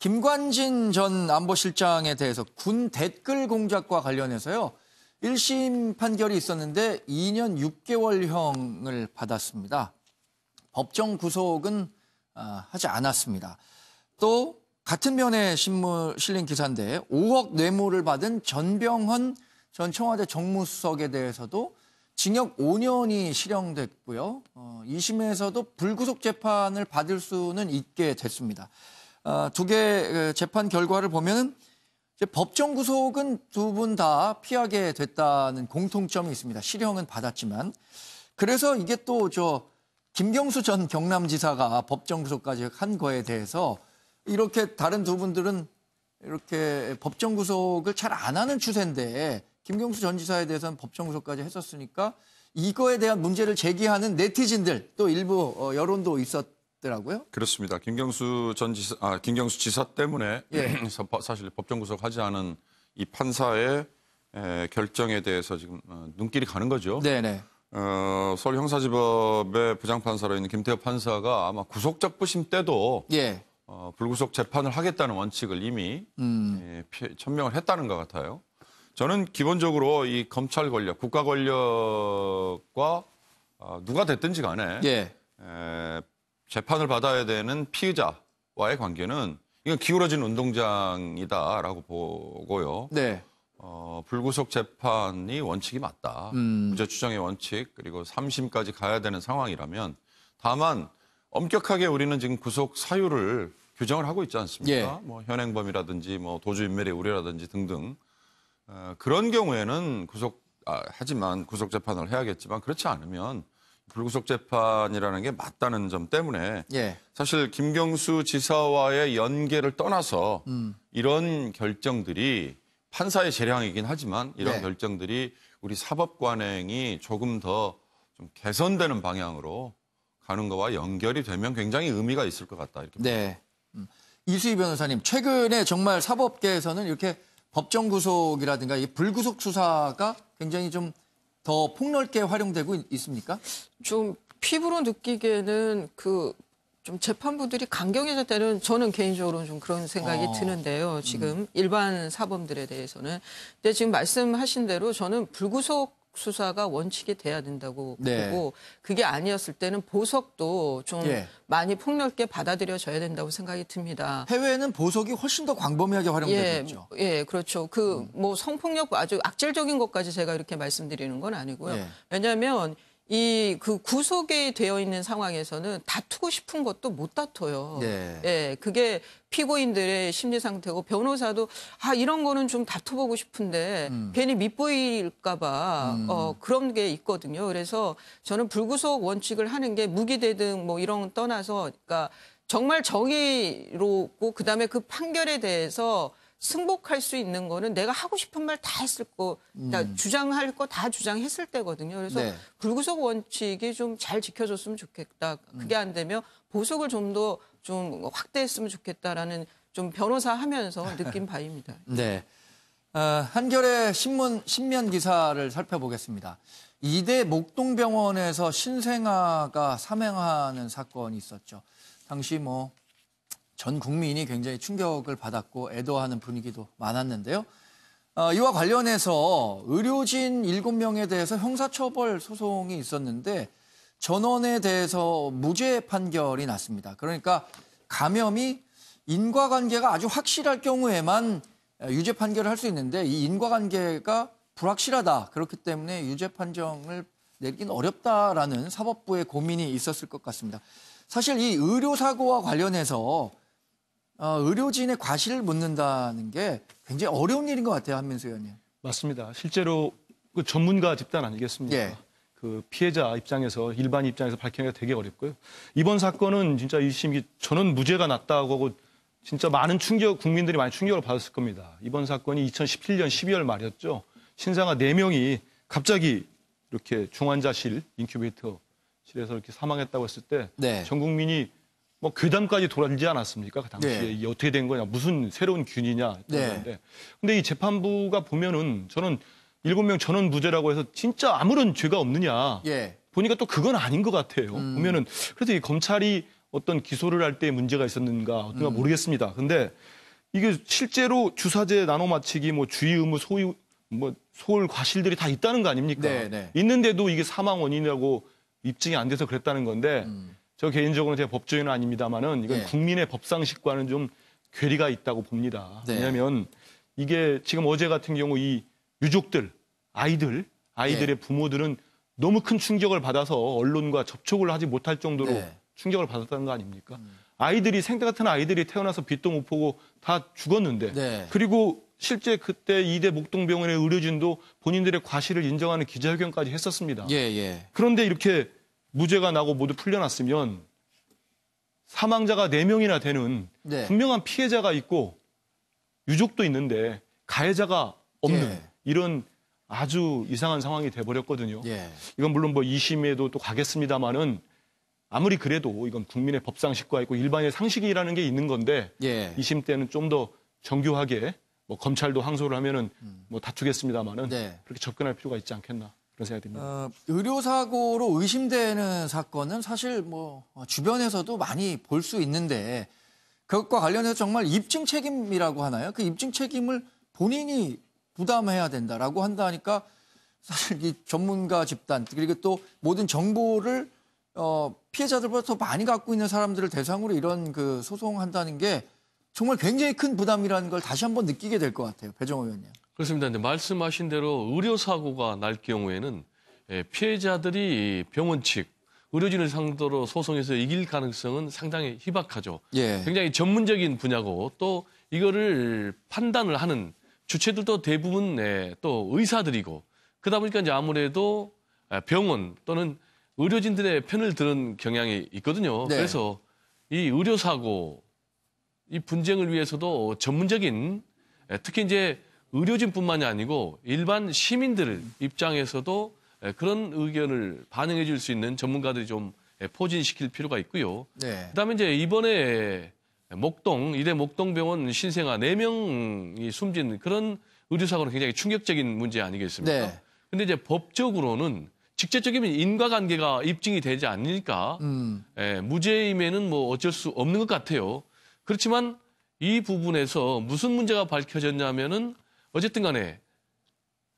김관진 전 안보실장에 대해서 군 댓글 공작과 관련해서요. 1심 판결이 있었는데 2년 6개월형을 받았습니다. 법정 구속은 하지 않았습니다. 또 같은 면에 실린 기사인데 5억 뇌물을 받은 전병헌 전 청와대 정무수석에 대해서도 징역 5년이 실형됐고요. 2심에서도 불구속 재판을 받을 수는 있게 됐습니다. 두 개 재판 결과를 보면은 법정 구속은 두 분 다 피하게 됐다는 공통점이 있습니다. 실형은 받았지만. 그래서 이게 또 김경수 전 경남지사가 법정 구속까지 한 거에 대해서 이렇게 다른 두 분들은 이렇게 법정 구속을 잘 안 하는 추세인데 김경수 전 지사에 대해서는 법정 구속까지 했었으니까 이거에 대한 문제를 제기하는 네티즌들 또 일부 여론도 있었더라고요. 그렇습니다. 김경수 지사 때문에 사실 법정 구속하지 않은 이 판사의 결정에 대해서 지금 눈길이 가는 거죠. 네네. 서울 형사지법의 부장판사로 있는 김태호 판사가 아마 구속적부심 때도 불구속 재판을 하겠다는 원칙을 이미 천명을 했다는 것 같아요. 저는 기본적으로 이 검찰 권력, 국가 권력과 누가 됐든지 간에 재판을 받아야 되는 피의자와의 관계는 이건 기울어진 운동장이다라고 보고요. 네. 불구속 재판이 원칙이 맞다. 무죄 추정의 원칙 그리고 3심까지 가야 되는 상황이라면 다만 엄격하게 우리는 지금 구속 사유를 규정을 하고 있지 않습니까? 뭐 현행범이라든지 뭐 도주인멸의 우려라든지 등등 그런 경우에는 하지만 구속 재판을 해야겠지만 그렇지 않으면 불구속 재판이라는 게 맞다는 점 때문에 사실 김경수 지사와의 연계를 떠나서 이런 결정들이 판사의 재량이긴 하지만 이런 결정들이 우리 사법관행이 조금 더 좀 개선되는 방향으로 가는 거와 연결이 되면 굉장히 의미가 있을 것 같다. 이렇게 이수희 변호사님, 최근에 정말 사법계에서는 이렇게 법정 구속이라든가 이 불구속 수사가 굉장히 좀 더 폭넓게 활용되고 있습니까? 좀 피부로 느끼기에는 좀 재판부들이 강경해졌다는 저는 개인적으로는 좀 그런 생각이 드는데요. 지금 일반 사범들에 대해서는. 근데 지금 말씀하신 대로 저는 불구속 수사가 원칙이 돼야 된다고 보고 그게 아니었을 때는 보석도 좀 많이 폭넓게 받아들여져야 된다고 생각이 듭니다. 해외에는 보석이 훨씬 더 광범위하게 활용되고 있죠. 그렇죠. 뭐 성폭력 아주 악질적인 것까지 제가 이렇게 말씀드리는 건 아니고요. 왜냐하면 그 구속이 되어 있는 상황에서는 다투고 싶은 것도 못 다퉈요. 그게 피고인들의 심리 상태고 변호사도 이런 거는 좀 다퉈보고 싶은데 괜히 밉보일까 봐 그런 게 있거든요. 그래서 저는 불구속 원칙을 하는 게 무기대등 뭐 이런 거 떠나서 그러니까 정말 정의롭고 그다음에 그 판결에 대해서 승복할 수 있는 거는 내가 하고 싶은 말 다 했을 거, 주장할 거 다 주장했을 때거든요. 그래서 불구속 원칙이 좀 잘 지켜졌으면 좋겠다. 그게 안 되면 보석을 좀 더 좀 확대했으면 좋겠다라는 좀 변호사 하면서 느낀 바입니다. 한겨레 신면 기사를 살펴보겠습니다. 이대 목동병원에서 신생아가 사망하는 사건이 있었죠. 당시 전 국민이 굉장히 충격을 받았고 애도하는 분위기도 많았는데요. 이와 관련해서 의료진 7명에 대해서 형사처벌 소송이 있었는데 전원에 대해서 무죄 판결이 났습니다. 그러니까 감염이 인과관계가 아주 확실할 경우에만 유죄 판결을 할 수 있는데 이 인과관계가 불확실하다. 그렇기 때문에 유죄 판정을 내리긴 어렵다라는 사법부의 고민이 있었을 것 같습니다. 사실 이 의료사고와 관련해서 의료진의 과실을 묻는다는 게 굉장히 어려운 일인 것 같아요, 한민수 의원님. 맞습니다. 실제로 그 전문가 집단 아니겠습니까? 그 피해자 입장에서 일반 입장에서 밝히기가 되게 어렵고요. 이번 사건은 진짜 1심 저는 무죄가 났다고 하고 진짜 많은 국민들이 많이 충격을 받았을 겁니다. 이번 사건이 2017년 12월 말이었죠. 신생아 4명이 갑자기 이렇게 중환자실, 인큐베이터실에서 이렇게 사망했다고 했을 때 전 국민이 괴담까지 돌지 않았습니까? 그 당시에 이게 어떻게 된 거냐, 무슨 새로운 균이냐. 근데 이 재판부가 보면은 저는 7명 전원 무죄라고 해서 진짜 아무런 죄가 없느냐. 보니까 또 그건 아닌 것 같아요. 보면은 그래서 이 검찰이 어떤 기소를 할 때 문제가 있었는가 어떤가 모르겠습니다. 근데 이게 실제로 주사제 나눠 맞히기, 뭐 주의 의무, 소유, 뭐 소홀 과실들이 다 있다는 거 아닙니까? 네, 네. 있는데도 이게 사망 원인이라고 입증이 안 돼서 그랬다는 건데 저 개인적으로는 제가 법조인은 아닙니다만은 이건 네. 국민의 법상식과는 좀 괴리가 있다고 봅니다. 네. 왜냐하면 이게 지금 어제 같은 경우 이 유족들, 아이들의 네. 부모들은 너무 큰 충격을 받아서 언론과 접촉을 하지 못할 정도로 네. 충격을 받았다는 거 아닙니까? 아이들이 생태 같은 아이들이 태어나서 빛도 못 보고 다 죽었는데 네. 그리고 실제 그때 이대 목동병원의 의료진도 본인들의 과실을 인정하는 기자회견까지 했었습니다. 예, 예. 그런데 이렇게 무죄가 나고 모두 풀려났으면 사망자가 4명이나 되는 네. 분명한 피해자가 있고 유족도 있는데 가해자가 없는 예. 이런 아주 이상한 상황이 돼버렸거든요. 예. 이건 물론 뭐 2심에도 또 가겠습니다만은 아무리 그래도 이건 국민의 법상식과 있고 일반의 상식이라는 게 있는 건데 예. 2심 때는 좀 더 정교하게 뭐 검찰도 항소를 하면은 뭐 다투겠습니다만은 네. 그렇게 접근할 필요가 있지 않겠나 그런 생각이 듭니다. 의료사고로 의심되는 사건은 사실 뭐 주변에서도 많이 볼 수 있는데 그것과 관련해서 정말 입증 책임이라고 하나요? 그 입증 책임을 본인이 부담해야 된다라고 한다니까 사실 이 전문가 집단 그리고 또 모든 정보를 피해자들보다 더 많이 갖고 있는 사람들을 대상으로 이런 그 소송한다는 게 정말 굉장히 큰 부담이라는 걸 다시 한번 느끼게 될 것 같아요. 배정호 의원님. 그렇습니다. 근데 말씀하신 대로 의료사고가 날 경우에는 피해자들이 병원 측, 의료진을 상대로 소송에서 이길 가능성은 상당히 희박하죠. 예. 굉장히 전문적인 분야고 또 이거를 판단을 하는 주체들도 대부분 또 의사들이고 그러다 보니까 이제 아무래도 병원 또는 의료진들의 편을 드는 경향이 있거든요. 네. 그래서 이 의료사고 이 분쟁을 위해서도 전문적인 특히 이제 의료진뿐만이 아니고 일반 시민들 입장에서도 그런 의견을 반영해 줄 수 있는 전문가들이 좀 포진시킬 필요가 있고요. 네. 그다음에 이제 이번에 이대 목동병원 신생아 4명이 숨진 그런 의료사고는 굉장히 충격적인 문제 아니겠습니까? 네. 근데 이제 법적으로는 직접적인 인과관계가 입증이 되지 않으니까 무죄임에는 뭐 어쩔 수 없는 것 같아요. 그렇지만 이 부분에서 무슨 문제가 밝혀졌냐면은 어쨌든 간에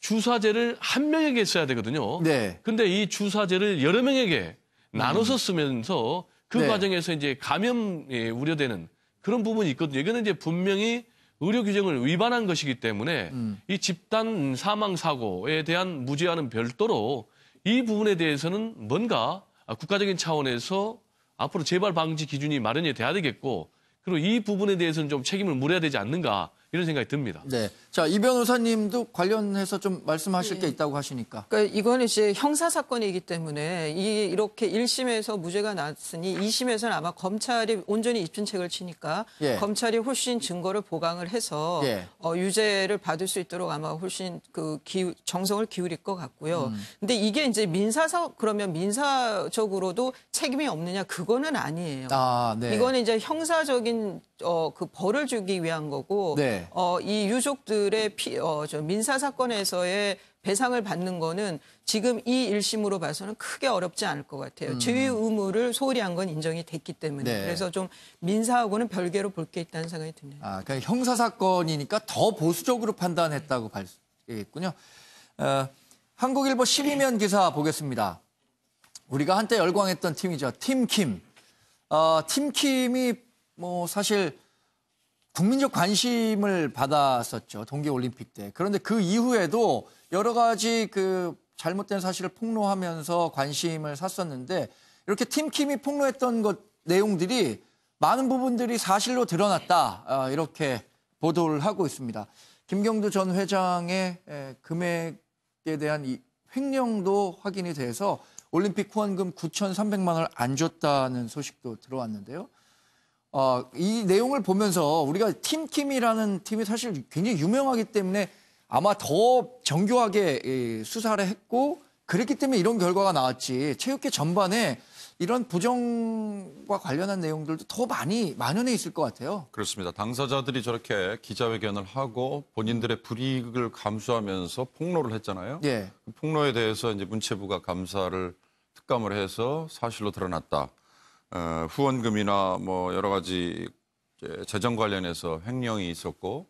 주사제를 한 명에게 써야 되거든요. 네. 근데 이 주사제를 여러 명에게 나눠서 쓰면서 그 네. 과정에서 과정에서 이제 감염이 우려되는 그런 부분이 있거든요. 이거는 이제 분명히 의료 규정을 위반한 것이기 때문에 이 집단 사망 사고에 대한 무죄와는 별도로 이 부분에 대해서는 뭔가 국가적인 차원에서 앞으로 재발 방지 기준이 마련이 돼야 되겠고 그리고 이 부분에 대해서는 좀 책임을 물어야 되지 않는가 이런 생각이 듭니다. 네. 자, 이 변호사님도 관련해서 좀 말씀하실 게 있다고 하시니까. 그러니까 이거는 이제 형사 사건이기 때문에 이렇게 1심에서 무죄가 났으니 2심에서는 아마 검찰이 온전히 입증책을 치니까 예. 검찰이 훨씬 증거를 보강을 해서 예. 유죄를 받을 수 있도록 아마 훨씬 정성을 기울일 것 같고요. 근데 이게 이제 그러면 민사적으로도 책임이 없느냐 그거는 아니에요. 아, 네. 이거는 이제 형사적인 그 벌을 주기 위한 거고 네. 이 유족들의 민사 사건에서의 배상을 받는 거는 지금 이 1심으로 봐서는 크게 어렵지 않을 것 같아요. 주의 의무를 소홀히 한 건 인정이 됐기 때문에. 네. 그래서 좀 민사하고는 별개로 볼 게 있다는 생각이 듭니다. 아, 그냥 형사 사건이니까 더 보수적으로 판단했다고 봐야겠군요. 한국일보 12면 기사 보겠습니다. 우리가 한때 열광했던 팀이죠. 팀킴. 팀킴이 뭐 사실 국민적 관심을 받았었죠. 동계올림픽 때. 그런데 그 이후에도 여러 가지 그 잘못된 사실을 폭로하면서 관심을 샀었는데 이렇게 팀킴이 폭로했던 내용들이 많은 부분들이 사실로 드러났다. 이렇게 보도를 하고 있습니다. 김경두 전 회장의 금액에 대한 이 횡령도 확인이 돼서 올림픽 후원금 9,300만 원을 안 줬다는 소식도 들어왔는데요. 이 내용을 보면서 우리가 팀킴이라는 팀이 사실 굉장히 유명하기 때문에 아마 더 정교하게 수사를 했고 그랬기 때문에 이런 결과가 나왔지 체육계 전반에 이런 부정과 관련한 내용들도 더 많이 만연해 있을 것 같아요. 그렇습니다. 당사자들이 저렇게 기자회견을 하고 본인들의 불이익을 감수하면서 폭로를 했잖아요. 예. 그 폭로에 대해서 이제 문체부가 감사를 특감을 해서 사실로 드러났다. 후원금이나 뭐 여러 가지 재정 관련해서 횡령이 있었고,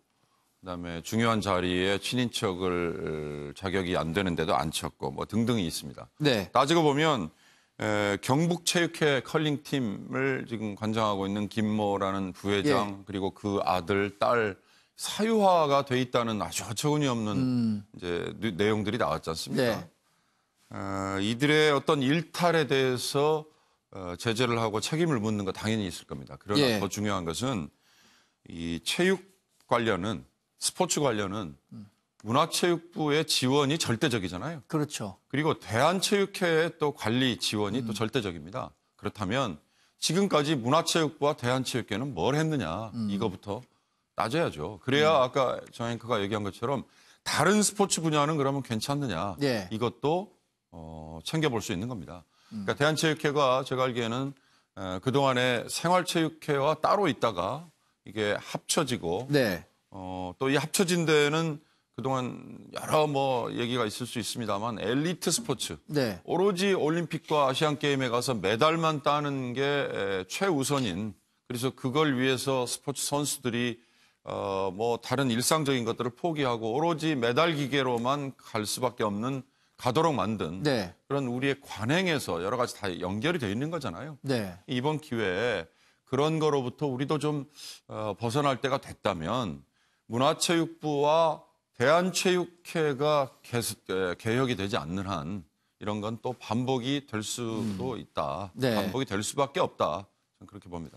그다음에 중요한 자리에 친인척을 자격이 안 되는데도 앉혔고 뭐 등등이 있습니다. 네. 따지고 보면 경북체육회 컬링팀을 지금 관장하고 있는 김모라는 부회장 그리고 그 아들, 딸 사유화가 돼 있다는 아주 어처구니없는 이제 내용들이 나왔지 않습니까? 네. 이들의 어떤 일탈에 대해서 제재를 하고 책임을 묻는 거 당연히 있을 겁니다. 그러나 예. 더 중요한 것은 이 체육 관련은 스포츠 관련은 문화체육부의 지원이 절대적이잖아요. 그렇죠. 그리고 대한체육회의 또 관리 지원이 또 절대적입니다. 그렇다면 지금까지 문화체육부와 대한체육회는 뭘 했느냐 이거부터 따져야죠. 그래야 아까 정 앵커가 얘기한 것처럼 다른 스포츠 분야는 그러면 괜찮느냐 네. 이것도 챙겨볼 수 있는 겁니다. 그러니까 대한체육회가 제가 알기에는 그동안에 생활체육회와 따로 있다가 이게 합쳐지고 네. 또 이 합쳐진 데는 그동안 여러 뭐 얘기가 있을 수 있습니다만 엘리트 스포츠 네. 오로지 올림픽과 아시안게임에 가서 메달만 따는 게 최우선인 그래서 그걸 위해서 스포츠 선수들이 뭐 다른 일상적인 것들을 포기하고 오로지 메달 기계로만 갈 수밖에 없는 가도록 만든 네. 그런 우리의 관행에서 여러 가지 다 연결이 되어 있는 거잖아요. 네. 이번 기회에 그런 거로부터 우리도 좀 벗어날 때가 됐다면 문화체육부와 대한체육회가 개혁이 되지 않는 한 이런 건 또 반복이 될 수도 있다. 네. 반복이 될 수밖에 없다. 저는 그렇게 봅니다.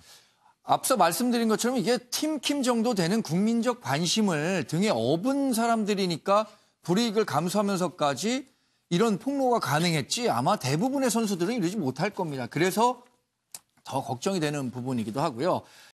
앞서 말씀드린 것처럼 이게 팀킴 정도 되는 국민적 관심을 등에 업은 사람들이니까 불이익을 감수하면서까지 이런 폭로가 가능했지 아마 대부분의 선수들은 이러지 못할 겁니다. 그래서 더 걱정이 되는 부분이기도 하고요.